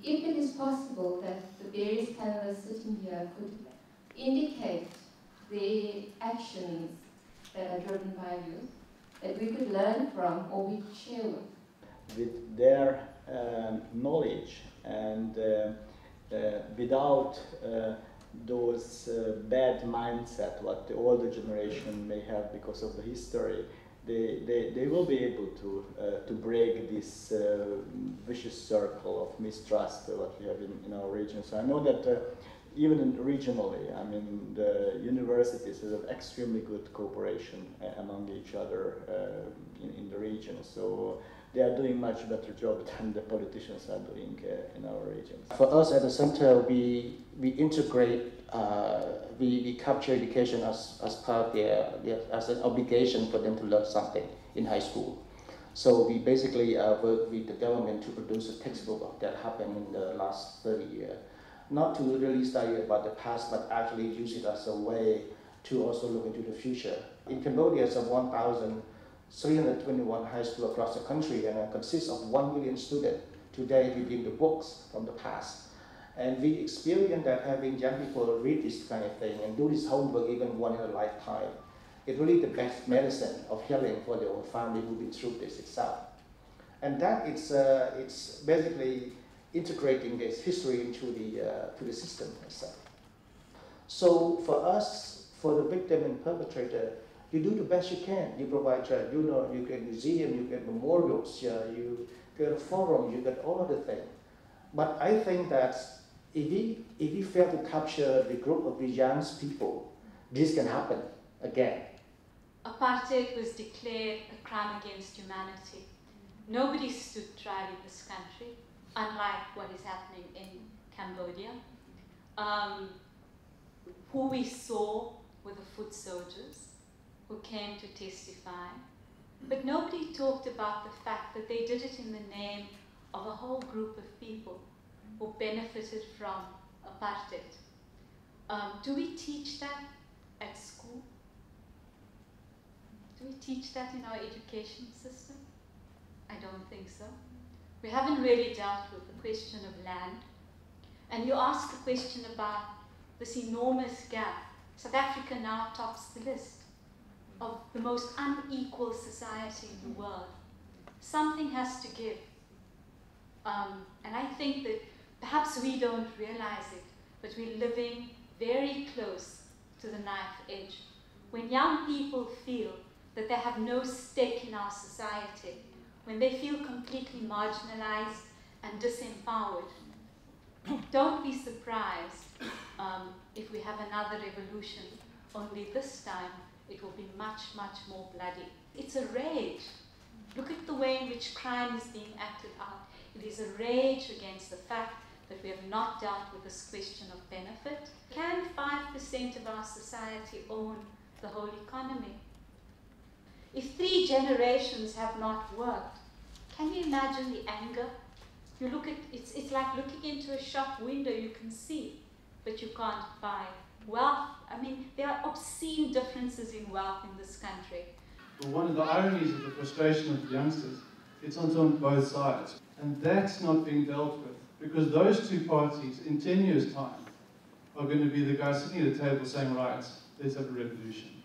if it is possible that the various panelists sitting here could indicate the actions that are driven by youth, that we could learn from or we could share with. With their knowledge and without those bad mindset what the older generation may have because of the history, they will be able to break this vicious circle of mistrust what we have in our region. So I know that even regionally, I mean, the universities have extremely good cooperation among each other in the region. So they are doing much better job than the politicians are doing in our region. For us at the center, we integrate, we capture education as part of as an obligation for them to learn something in high school. So we basically work with the government to produce a textbook that happened in the last 30 years. Not to really study about the past, but actually use it as a way to also look into the future. In Cambodia, it's 1,321 high schools across the country, and it consists of 1 million students today reading the books from the past. And we experience that having young people read this kind of thing and do this homework even once in a lifetime, it's really the best medicine of healing for the old family who've been through this itself. And that it's basically integrating this history into the system itself. So for us, for the victim and perpetrator, you do the best you can. You provide, you get museum, you get memorials, you get a forum, you get all of the things. But I think that if we fail to capture the group of the young people, this can happen again. Apartheid was declared a crime against humanity. Nobody stood trial in this country, unlike what is happening in Cambodia. Who we saw were the foot soldiers who came to testify. But nobody talked about the fact that they did it in the name of a whole group of people who benefited from apartheid. Do we teach that at school? Do we teach that in our education system? I don't think so. We haven't really dealt with the question of land. And you ask a question about this enormous gap. South Africa now tops the list of the most unequal society in the world. Something has to give. And I think that perhaps we don't realize it, but we're living very close to the knife edge. When young people feel that they have no stake in our society, when they feel completely marginalized and disempowered, don't be surprised if we have another revolution, only this time it will be much, much more bloody. It's a rage. Look at the way in which crime is being acted out. It is a rage against the fact that we have not dealt with this question of benefit. Can 5% of our society own the whole economy? If 3 generations have not worked, can you imagine the anger? You look at, it's like looking into a shop window, you can see, but you can't buy. Wealth, I mean, there are obscene differences in wealth in this country. Well, one of the ironies of the frustration of the youngsters, it's on both sides. And that's not being dealt with, because those two parties, in 10 years' time, are going to be the guys sitting at the table saying, right, let's have a revolution.